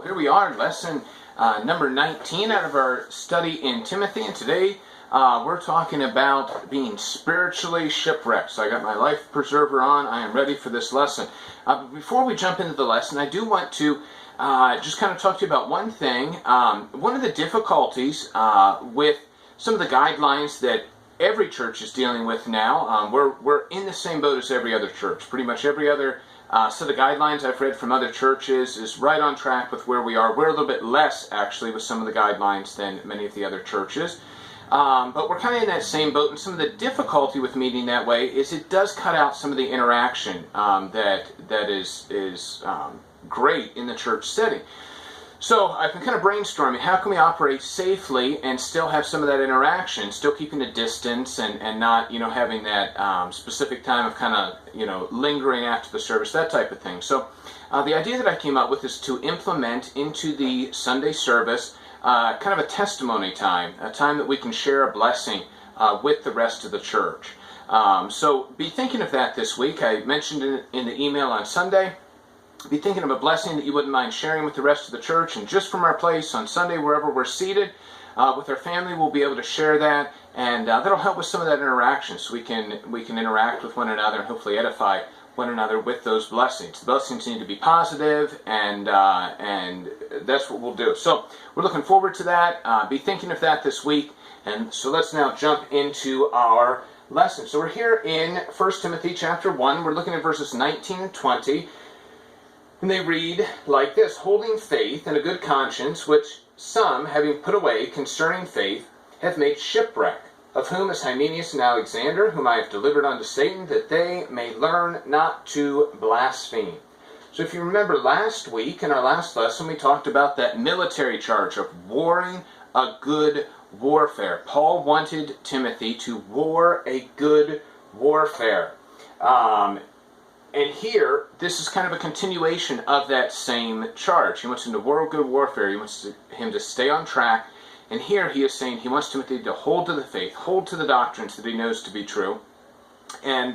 Here we are, lesson number 19 out of our study in Timothy, and today we're talking about being spiritually shipwrecked. So I got my life preserver on. I am ready for this lesson. Before we jump into the lesson, I do want to just kind of talk to you about one thing. One of the difficulties with some of the guidelines that every church is dealing with now, we're in the same boat as every other church. Pretty much every other set of guidelines I've read from other churches is right on track with where we are. We're a little bit less, actually, with some of the guidelines than many of the other churches. But we're kind of in that same boat, and some of the difficulty with meeting that way is it does cut out some of the interaction that is great in the church setting. So I've been kind of brainstorming, how can we operate safely and still have some of that interaction, still keeping a distance and not, having that specific time of kind of, lingering after the service, that type of thing. So the idea that I came up with is to implement into the Sunday service kind of a testimony time, a time that we can share a blessing with the rest of the church. So be thinking of that this week. I mentioned it in the email on Sunday. Be thinking of a blessing that you wouldn't mind sharing with the rest of the church, and just from our place on Sunday, wherever we're seated with our family, we'll be able to share that, and that'll help with some of that interaction, so we can interact with one another and hopefully edify one another with those blessings. The blessings need to be positive, and that's what we'll do. So we're looking forward to that. Be thinking of that this week, and so let's now jump into our lesson. So we're here in 1 Timothy chapter 1. We're looking at verses 19 and 20. And they read like this: holding faith and a good conscience, which some, having put away concerning faith, have made shipwreck, of whom is Hymenaeus and Alexander, whom I have delivered unto Satan, that they may learn not to blaspheme. So if you remember last week, in our last lesson, we talked about that military charge of warring a good warfare. Paul wanted Timothy to war a good warfare. And here, this is kind of a continuation of that same charge. He wants him to war a good warfare. He wants him to stay on track. And here he is saying he wants Timothy to hold to the faith, hold to the doctrines that he knows to be true, and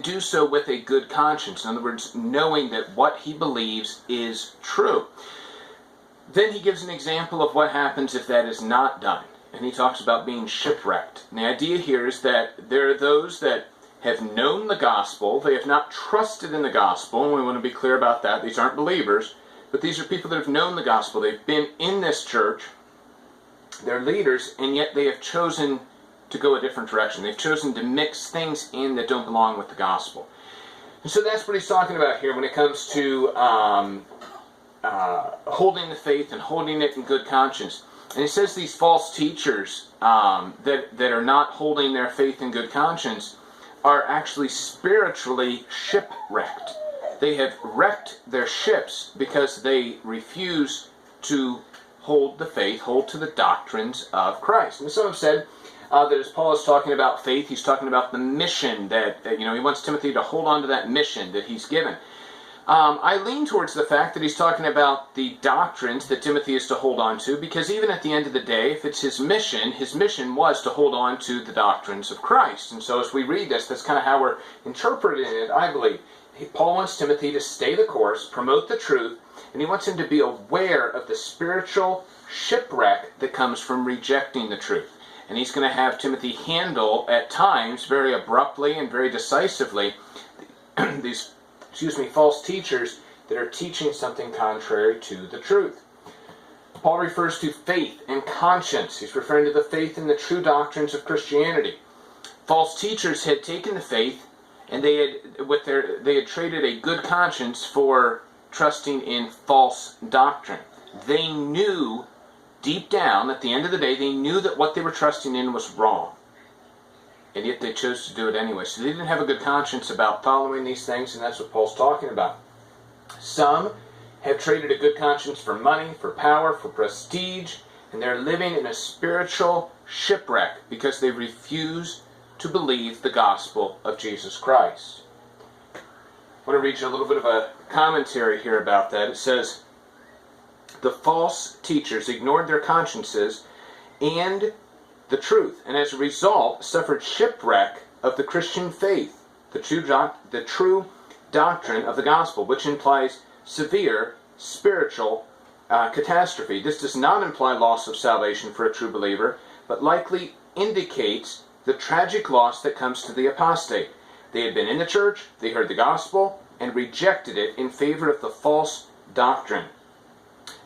do so with a good conscience. In other words, knowing that what he believes is true. Then he gives an example of what happens if that is not done. And he talks about being shipwrecked. And the idea here is that there are those that have known the gospel, they have not trusted in the gospel, and we want to be clear about that. These aren't believers, but these are people that have known the gospel. They've been in this church, they're leaders, and yet they have chosen to go a different direction. They've chosen to mix things in that don't belong with the gospel. And so that's what he's talking about here when it comes to holding the faith and holding it in good conscience. And he says these false teachers that are not holding their faith in good conscience are actually spiritually shipwrecked. They have wrecked their ships because they refuse to hold the faith, hold to the doctrines of Christ. And some have said that as Paul is talking about faith, he's talking about the mission that he wants Timothy to hold on to that mission that he's given. I lean towards the fact that he's talking about the doctrines that Timothy is to hold on to, because even at the end of the day, if it's his mission was to hold on to the doctrines of Christ. And so as we read this, that's kind of how we're interpreting it, I believe. Paul wants Timothy to stay the course, promote the truth, and he wants him to be aware of the spiritual shipwreck that comes from rejecting the truth. And he's going to have Timothy handle, at times, very abruptly and very decisively, these false teachers that are teaching something contrary to the truth. Paul refers to faith and conscience. He's referring to the faith and the true doctrines of Christianity. False teachers had taken the faith and they had traded a good conscience for trusting in false doctrine. They knew deep down, at the end of the day, they knew that what they were trusting in was wrong. And yet they chose to do it anyway. So they didn't have a good conscience about following these things, and that's what Paul's talking about. Some have traded a good conscience for money, for power, for prestige, and they're living in a spiritual shipwreck because they refuse to believe the gospel of Jesus Christ. I want to read you a little bit of a commentary here about that. It says, the false teachers ignored their consciences and the truth, and as a result suffered shipwreck of the Christian faith, the true doctrine of the gospel, which implies severe spiritual catastrophe. This does not imply loss of salvation for a true believer, but likely indicates the tragic loss that comes to the apostate. They had been in the church, they heard the gospel, and rejected it in favor of the false doctrine.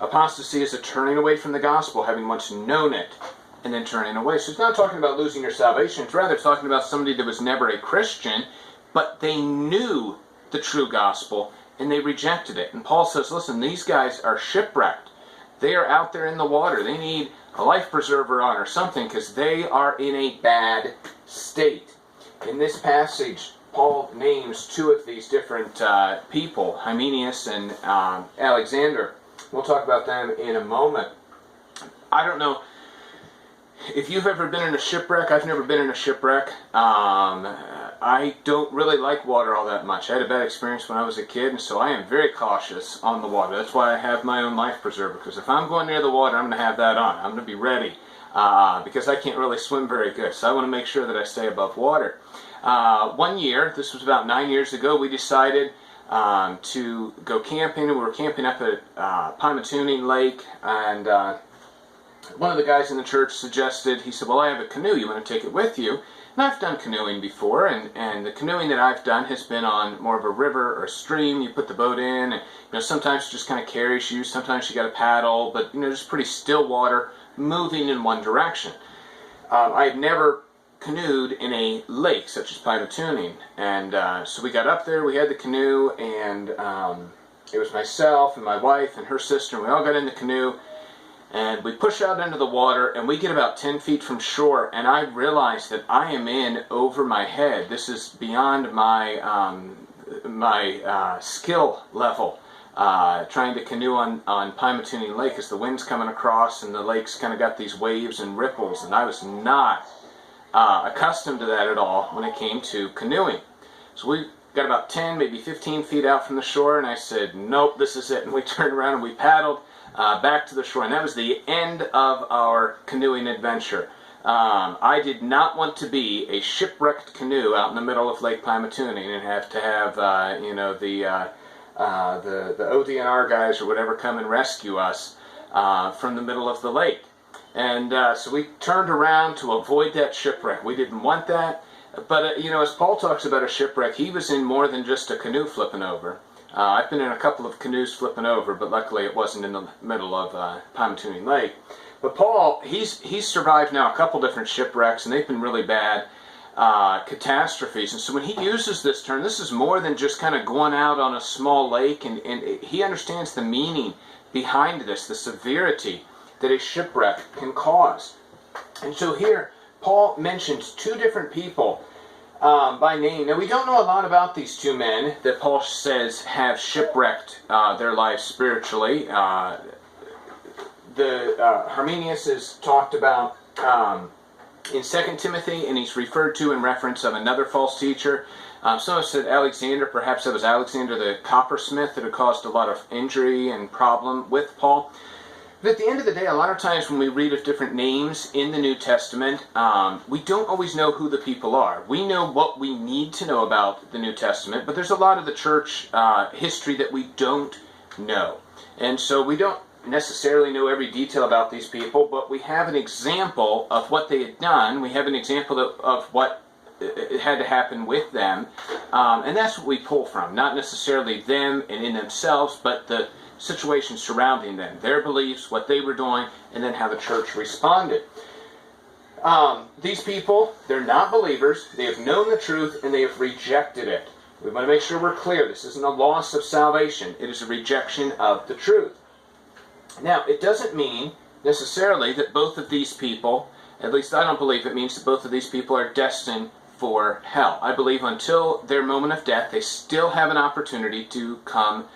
Apostasy is a turning away from the gospel, having once known it, and then turning away. So it's not talking about losing your salvation. It's rather talking about somebody that was never a Christian, but they knew the true gospel, and they rejected it. And Paul says, listen, these guys are shipwrecked. They are out there in the water. They need a life preserver on or something because they are in a bad state. In this passage, Paul names two of these different people, Hymenaeus and Alexander. We'll talk about them in a moment. I don't know if you've ever been in a shipwreck. I've never been in a shipwreck. I don't really like water all that much. I had a bad experience when I was a kid, and so I am very cautious on the water. That's why I have my own life preserver, because if I'm going near the water, I'm going to have that on. I'm going to be ready, because I can't really swim very good. So I want to make sure that I stay above water. One year, this was about 9 years ago, we decided to go camping. We were camping up at Pymatooning Lake, and one of the guys in the church suggested, he said, well, I have a canoe. You want to take it with you? And I've done canoeing before, and the canoeing that I've done has been on more of a river or a stream. You put the boat in, and sometimes it just kind of carries you. Sometimes you got to paddle, but just pretty still water moving in one direction. I've never canoed in a lake such as Pymatooning, and so we got up there. We had the canoe, and it was myself and my wife and her sister, and we all got in the canoe. And we push out into the water, and we get about 10 feet from shore, and I realize that I am in over my head. This is beyond my skill level, trying to canoe on Pymatooning Lake as the wind's coming across, and the lake's kind of got these waves and ripples, and I was not accustomed to that at all when it came to canoeing. So we got about 10, maybe 15 feet out from the shore, and I said, nope, this is it. And we turned around and we paddled back to the shore, and that was the end of our canoeing adventure. I did not want to be a shipwrecked canoe out in the middle of Lake Pymatooning and have to have the ODNR guys or whatever come and rescue us from the middle of the lake. And so we turned around to avoid that shipwreck. We didn't want that. But as Paul talks about a shipwreck, he was in more than just a canoe flipping over. I've been in a couple of canoes flipping over, but luckily it wasn't in the middle of Pymatooning Lake. But Paul, he's survived now a couple different shipwrecks, and they've been really bad catastrophes. And so when he uses this term, this is more than just kind of going out on a small lake, and he understands the meaning behind this, the severity that a shipwreck can cause. And so here, Paul mentions two different people by name. Now, we don't know a lot about these two men that Paul says have shipwrecked their lives spiritually. Hymenaeus is talked about in 2 Timothy, and he's referred to in reference of another false teacher. Some have said Alexander, perhaps it was Alexander the coppersmith that had caused a lot of injury and problem with Paul. But at the end of the day, a lot of times when we read of different names in the New Testament, we don't always know who the people are. We know what we need to know about the New Testament, but there's a lot of the church history that we don't know. And so we don't necessarily know every detail about these people, but we have an example of what they had done. We have an example of what had to happen with them. And that's what we pull from. Not necessarily them and in themselves, but the situation surrounding them, their beliefs, what they were doing, and then how the church responded. These people, they're not believers. They have known the truth, and they have rejected it. We want to make sure we're clear. This isn't a loss of salvation. It is a rejection of the truth. Now, it doesn't mean necessarily that both of these people, at least I don't believe it means that both of these people are destined for hell. I believe until their moment of death, they still have an opportunity to come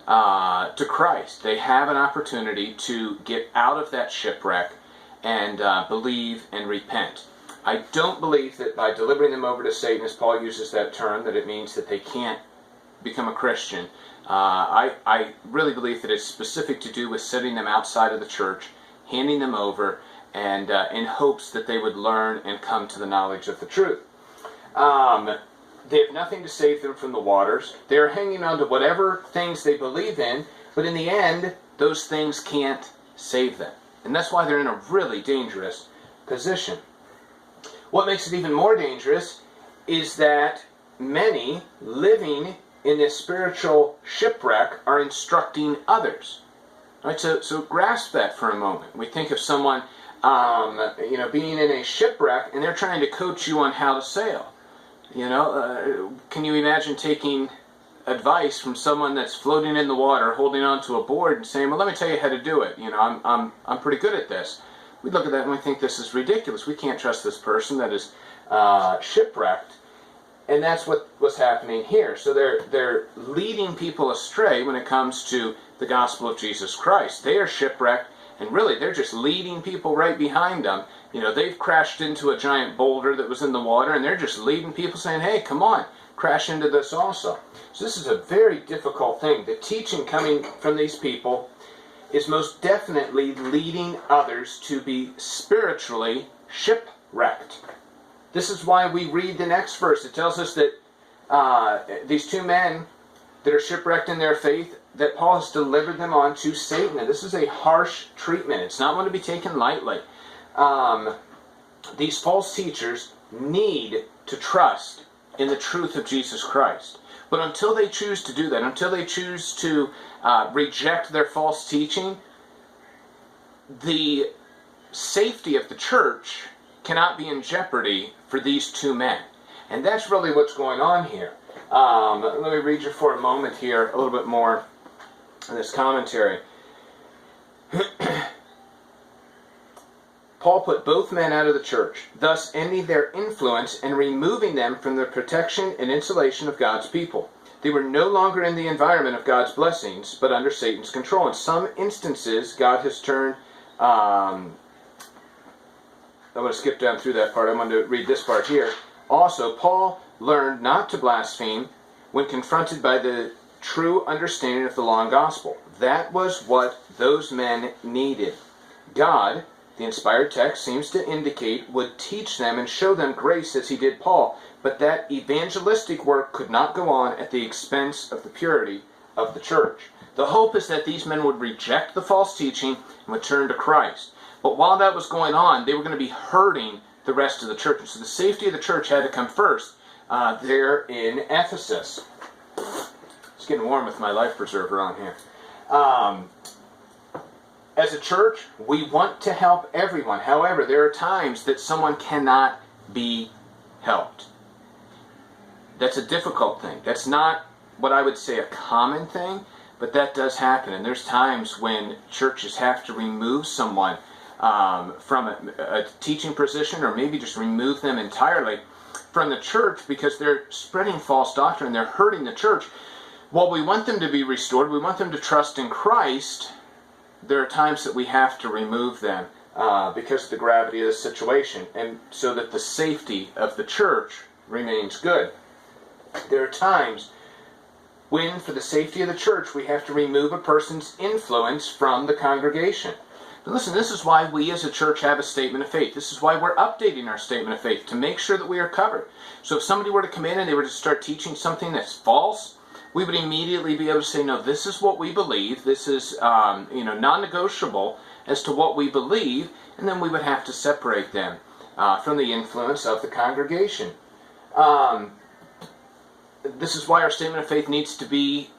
to Christ. They have an opportunity to get out of that shipwreck and believe and repent. I don't believe that by delivering them over to Satan, as Paul uses that term, that it means that they can't become a Christian. I really believe that it's specific to do with setting them outside of the church, handing them over, and in hopes that they would learn and come to the knowledge of the truth. They have nothing to save them from the waters. They're hanging on to whatever things they believe in, but in the end, those things can't save them. And that's why they're in a really dangerous position. What makes it even more dangerous is that many living in this spiritual shipwreck are instructing others. Right, so grasp that for a moment. We think of someone being in a shipwreck and they're trying to coach you on how to sail. Can you imagine taking advice from someone that's floating in the water, holding onto a board and saying, well, let me tell you how to do it. I'm pretty good at this. We look at that and we think this is ridiculous. We can't trust this person that is shipwrecked. And that's what's happening here. So they're leading people astray when it comes to the gospel of Jesus Christ. They are shipwrecked, and really they're just leading people right behind them. They've crashed into a giant boulder that was in the water, and they're just leading people saying, hey, come on, crash into this also. So this is a very difficult thing. The teaching coming from these people is most definitely leading others to be spiritually shipwrecked. This is why we read the next verse. It tells us that these two men that are shipwrecked in their faith, that Paul has delivered them on to Satan. And this is a harsh treatment. It's not one to be taken lightly. These false teachers need to trust in the truth of Jesus Christ. But until they choose to do that, until they choose to reject their false teaching, the safety of the church cannot be in jeopardy for these two men. And that's really what's going on here. Let me read you for a moment here a little bit more in this commentary. Paul put both men out of the church, thus ending their influence and removing them from the protection and insulation of God's people. They were no longer in the environment of God's blessings, but under Satan's control. In some instances, God has turned... I'm going to skip down through that part. I'm going to read this part here. Also, Paul learned not to blaspheme when confronted by the true understanding of the law and gospel. That was what those men needed. God, the inspired text seems to indicate, would teach them and show them grace as he did Paul, but that evangelistic work could not go on at the expense of the purity of the church. The hope is that these men would reject the false teaching and would turn to Christ. But while that was going on, they were going to be hurting the rest of the church. And so the safety of the church had to come first there in Ephesus. It's getting warm with my life preserver on here. As a church, we want to help everyone. However, there are times that someone cannot be helped. That's a difficult thing. That's not what I would say a common thing, but that does happen. And there's times when churches have to remove someone from a teaching position, or maybe just remove them entirely from the church because they're spreading false doctrine, they're hurting the church. While we want them to be restored, we want them to trust in Christ, there are times that we have to remove them because of the gravity of the situation, and so that the safety of the church remains good. There are times when, for the safety of the church, we have to remove a person's influence from the congregation. But listen, this is why we as a church have a statement of faith. This is why we're updating our statement of faith, to make sure that we are covered. So if somebody were to come in and they were to start teaching something that's false, we would immediately be able to say, no, this is what we believe. This is non-negotiable as to what we believe, and then we would have to separate them from the influence of the congregation. This is why our statement of faith needs to be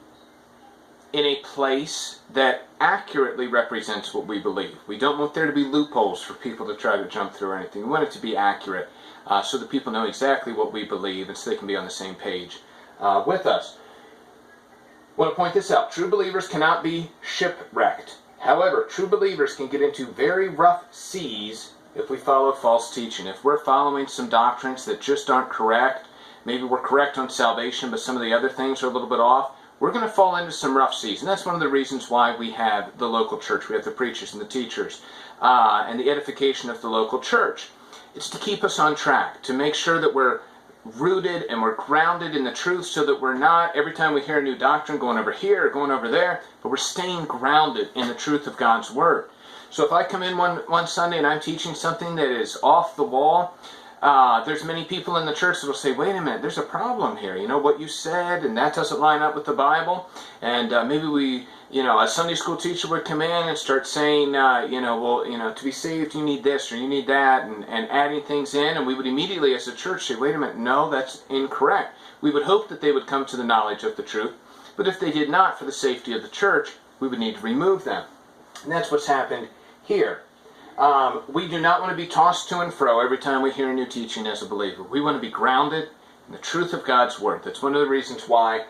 in a place that accurately represents what we believe. We don't want there to be loopholes for people to try to jump through or anything. We want it to be accurate so that people know exactly what we believe and so they can be on the same page with us. I want to point this out. True believers cannot be shipwrecked. However, true believers can get into very rough seas if we follow false teaching. If we're following some doctrines that just aren't correct, maybe we're correct on salvation, but some of the other things are a little bit off, we're going to fall into some rough seas. And that's one of the reasons why we have the local church. We have the preachers and the teachers and the edification of the local church. It's to keep us on track, to make sure that we're rooted and we're grounded in the truth, so that we're not, every time we hear a new doctrine, going over here or going over there, but we're staying grounded in the truth of God's Word. So if I come in one Sunday and I'm teaching something that is off the wall, there's many people in the church that will say, wait a minute, there's a problem here. You know, what you said, and that doesn't line up with the Bible. And maybe we, a Sunday school teacher would come in and start saying, to be saved, you need this or you need that, and adding things in. And we would immediately, as a church, say, wait a minute, no, that's incorrect. We would hope that they would come to the knowledge of the truth. But if they did not, for the safety of the church, we would need to remove them. And that's what's happened here. We do not want to be tossed to and fro every time we hear a new teaching as a believer. We want to be grounded in the truth of God's Word. That's one of the reasons why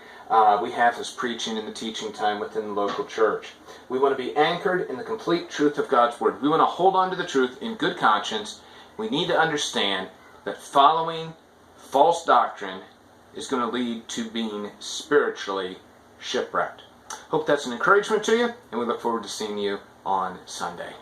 we have this preaching and the teaching time within the local church. We want to be anchored in the complete truth of God's Word. We want to hold on to the truth in good conscience. We need to understand that following false doctrine is going to lead to being spiritually shipwrecked. Hope that's an encouragement to you, and we look forward to seeing you on Sunday.